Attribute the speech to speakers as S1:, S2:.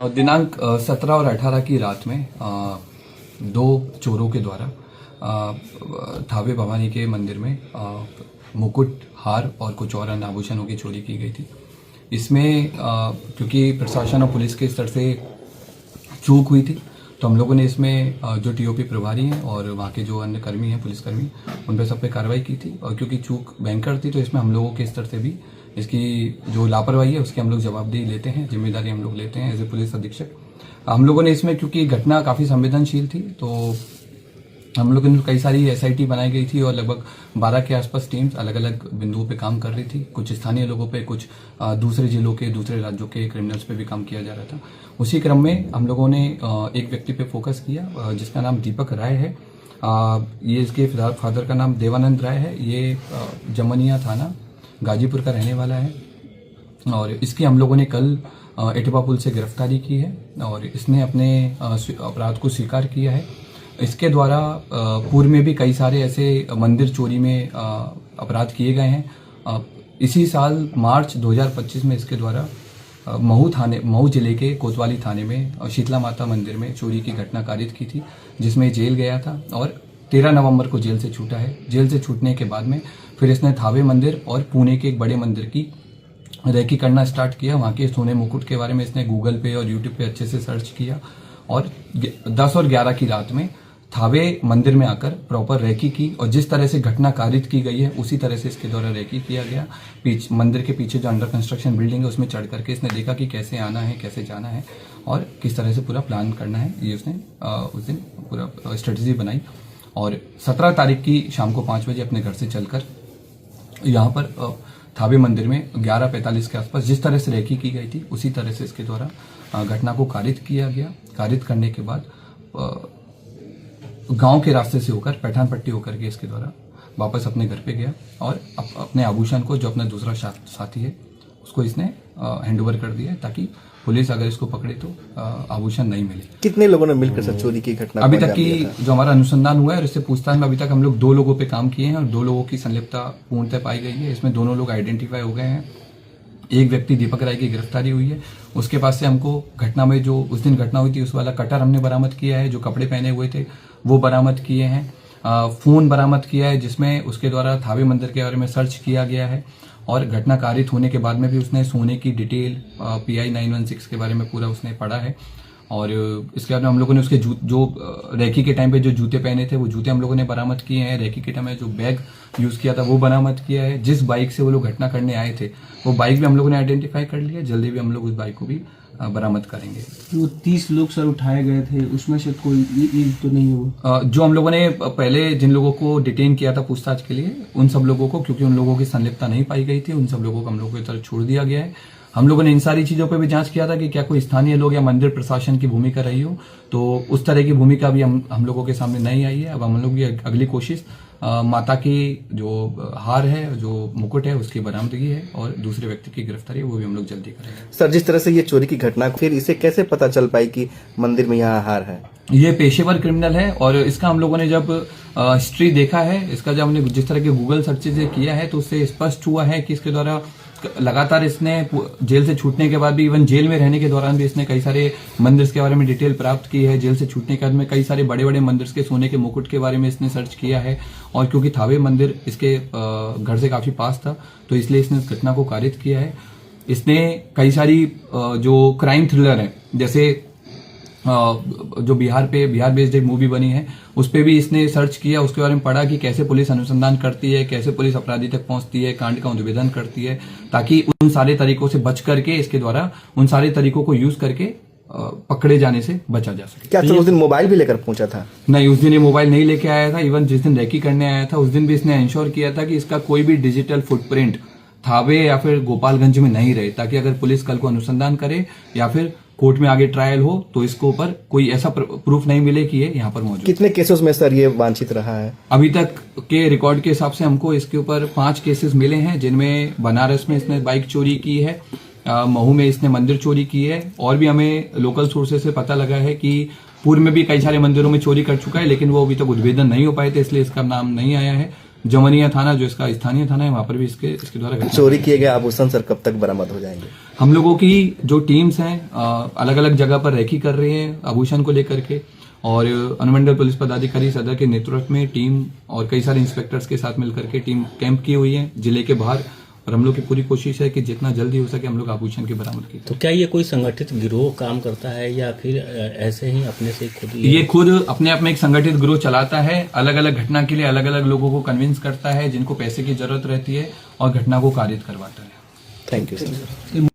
S1: दिनांक 17 और 18 की रात में दो चोरों के द्वारा थावे भवानी के मंदिर में मुकुट, हार और कुछ और अन्य आभूषणों की चोरी की गई थी। इसमें क्योंकि प्रशासन और पुलिस के स्तर से चूक हुई थी, तो हम लोगों ने इसमें जो टीओपी प्रभारी हैं और वहाँ के जो अन्य कर्मी हैं, पुलिसकर्मी, उन पर सब पे कार्रवाई की थी। और क्योंकि चूक भयंकर थी, तो इसमें हम लोगों के स्तर से भी इसकी जो लापरवाही है उसकी हम लोग जवाबदेही लेते हैं, जिम्मेदारी हम लोग लेते हैं एज ए पुलिस अधीक्षक। हम लोगों ने इसमें, क्योंकि घटना काफ़ी संवेदनशील थी, तो हम लोगों ने कई सारी एसआईटी बनाई गई थी और लगभग 12 के आसपास टीम्स अलग अलग बिंदुओं पे काम कर रही थी। कुछ स्थानीय लोगों पे, कुछ दूसरे जिलों के, दूसरे राज्यों के क्रिमिनल्स पे भी काम किया जा रहा था। उसी क्रम में हम लोगों ने एक व्यक्ति पे फोकस किया जिसका नाम दीपक राय है। ये इसके फादर का नाम देवानंद राय है। ये जमनिया थाना गाजीपुर का रहने वाला है और इसकी हम लोगों ने कल एटवा पुल से गिरफ्तारी की है और इसने अपने अपराध को स्वीकार किया है। इसके द्वारा पूर्व में भी कई सारे ऐसे मंदिर चोरी में अपराध किए गए हैं। इसी साल मार्च 2025 में इसके द्वारा महू जिले के कोतवाली थाने में शीतला माता मंदिर में चोरी की घटना कारित की थी, जिसमें जेल गया था और 13 नवंबर को जेल से छूटा है। जेल से छूटने के बाद में फिर इसने थावे मंदिर और पुणे के एक बड़े मंदिर की रेकी करना स्टार्ट किया। वहाँ के सोने मुकुट के बारे में इसने गूगल पे और यूट्यूब पे अच्छे से सर्च किया और 10 और 11 की रात में थावे मंदिर में आकर प्रॉपर रेकी की और जिस तरह से घटना कारित की गई है उसी तरह से इसके द्वारा रेकी किया गया। मंदिर के पीछे जो अंडर कंस्ट्रक्शन बिल्डिंग है उसमें चढ़ करके इसने देखा कि कैसे आना है, कैसे जाना है और किस तरह से पूरा प्लान करना है। ये उसने उस दिन पूरा स्ट्रेटेजी बनाई और 17 तारीख की शाम को 5 बजे अपने घर से चलकर यहाँ पर थावे मंदिर में 11:45 के आसपास जिस तरह से रेकी की गई थी उसी तरह से इसके द्वारा घटना को कारित किया गया। कारित करने के बाद गांव के रास्ते से होकर पैठान पट्टी होकर के इसके द्वारा वापस अपने घर पे गया और अपने आभूषण को, जो अपना दूसरा साथी है, उसको इसने हैंड ओवर कर दिया ताकि पुलिस अगर इसको पकड़े तो आभूषण नहीं मिले।
S2: कितने लोगों ने मिलकर सर चोरी की घटना
S1: अभी तक की जो हमारा अनुसंधान हुआ है और इससे पूछताछ में अभी तक हम लोग 2 लोगों पे काम किए हैं और 2 लोगों की संलिप्तता पूर्णतः पाई गई है। इसमें दोनों लोग आइडेंटिफाई हो गए हैं। एक व्यक्ति दीपक राय की गिरफ्तारी हुई है। उसके पास से हमको घटना में जो उस दिन घटना हुई थी उस वाला कटर हमने बरामद किया है, जो कपड़े पहने हुए थे वो बरामद किए हैं। फोन बरामद किया है जिसमें उसके द्वारा थावे मंदिर के बारे में सर्च किया गया है और घटना कारित होने के बाद में भी उसने सोने की डिटेल PI 916 के बारे में पूरा उसने पढ़ा है। और इसके बाद में हम लोगों ने उसके जो रेकी के टाइम पे जो जूते पहने थे वो जूते हम लोगों ने बरामद किए हैं। रेकी के टाइम में जो बैग यूज किया था वो बरामद किया है। जिस बाइक से वो लोग घटना करने आए थे वो बाइक भी हम लोगों ने आइडेंटिफाई कर लिया। जल्दी भी हम लोग उस बाइक को भी बरामद करेंगे।
S3: जो 30 लोग सर उठाए गए थे उसमें से कोई तो नहीं हुआ?
S1: जो हम लोगों ने पहले जिन लोगों को डिटेन किया था पूछताछ के लिए, उन सब लोगों को, क्योंकि उन लोगों की संलिप्तता नहीं पाई गई थी, उन सब लोगों को हम लोगों की तरफ छोड़ दिया गया है। हम लोगों ने इन सारी चीजों पे भी जांच किया था कि क्या कोई स्थानीय लोग या मंदिर प्रशासन की भूमिका रही हो, तो उस तरह की भूमिका भी हम लोगों के सामने नहीं आई है। अब हम लोग की अगली कोशिश माता की जो हार है, जो मुकुट है, उसकी बरामदगी है और दूसरे व्यक्ति की गिरफ्तारी वो भी हम लोग जल्दी करेंगे।
S2: सर, जिस तरह से ये चोरी की घटना, फिर इसे कैसे पता चल पाई कि मंदिर में यहाँ हार है?
S1: ये पेशेवर क्रिमिनल है और इसका हम लोगों ने जब हिस्ट्री देखा है, इसका जब हमने जिस तरह के गूगल सर्चेज किया है तो उससे स्पष्ट हुआ है कि इसके द्वारा लगातार इसने जेल से छूटने के बाद भी, इवन जेल में रहने के दौरान भी इसने कई सारे मंदिर के बारे में डिटेल प्राप्त की है। जेल से छूटने के बाद में कई सारे बड़े बड़े मंदिर के सोने के मुकुट के बारे में इसने सर्च किया है और क्योंकि थावे मंदिर इसके घर से काफी पास था तो इसलिए इसने इस घटना को कारित किया है। इसने कई सारी जो क्राइम थ्रिलर है, जैसे जो बिहार बेस्ड एक मूवी बनी है उस पे भी इसने सर्च किया, उसके बारे में पढ़ा कि कैसे पुलिस अनुसंधान करती है, कैसे पुलिस अपराधी तक पहुंचती है, कांड का उद्भेदन करती है, ताकि उन सारे तरीकों से बच करके इसके द्वारा उन सारे तरीकों को यूज करके पकड़े जाने से बचा जा सके।
S2: क्या उस दिन मोबाइल भी लेकर पहुंचा था?
S1: नहीं, उस दिन ये मोबाइल नहीं लेके आया था। इवन जिस दिन रेकी करने आया था उस दिन भी इसने इंश्योर किया था कि इसका कोई भी डिजिटल फुटप्रिंट थावे या फिर गोपालगंज में नहीं रहे, ताकि अगर पुलिस कल को अनुसंधान करे या फिर कोर्ट में आगे ट्रायल हो तो इसको ऊपर कोई ऐसा प्रूफ नहीं मिले कि ये यहाँ पर मौजूद।
S2: कितने केसेस में सर ये वांछित रहा है?
S1: अभी तक के रिकॉर्ड के हिसाब से हमको इसके ऊपर 5 केसेस मिले हैं, जिनमें बनारस में इसने बाइक चोरी की है, महू में इसने मंदिर चोरी की है और भी हमें लोकल सोर्सेज से पता लगा है कि पूर्व में भी कई सारे मंदिरों में चोरी कर चुका है, लेकिन वो अभी तक उद्भेदन नहीं हो पाए थे, इसलिए इसका नाम नहीं आया है। जमनिया थाना जो इसका स्थानीय थाना है वहां पर भी इसके द्वारा घटना
S2: चोरी किए गए आभूषण सर कब तक बरामद हो जाएंगे?
S1: हम लोगों की जो टीम्स हैं अलग अलग जगह पर रेकी कर रही हैं आभूषण को लेकर के, और अनुमंडल पुलिस पदाधिकारी सदर के नेतृत्व में टीम और कई सारे इंस्पेक्टर्स के साथ मिलकर के टीम कैंप की हुई है जिले के बाहर, और हम लोग की पूरी कोशिश है कि जितना जल्दी हो सके हम लोग आभूषण की बरामद की।
S4: तो क्या ये कोई संगठित गिरोह काम करता है या फिर ऐसे ही अपने से खुद
S1: ये खुद अपने आप में एक संगठित गिरोह चलाता है, अलग अलग घटना के लिए अलग अलग लोगों को कन्विंस करता है जिनको पैसे की जरूरत रहती है और घटना को कारित करवाता है।
S2: Thank you sir.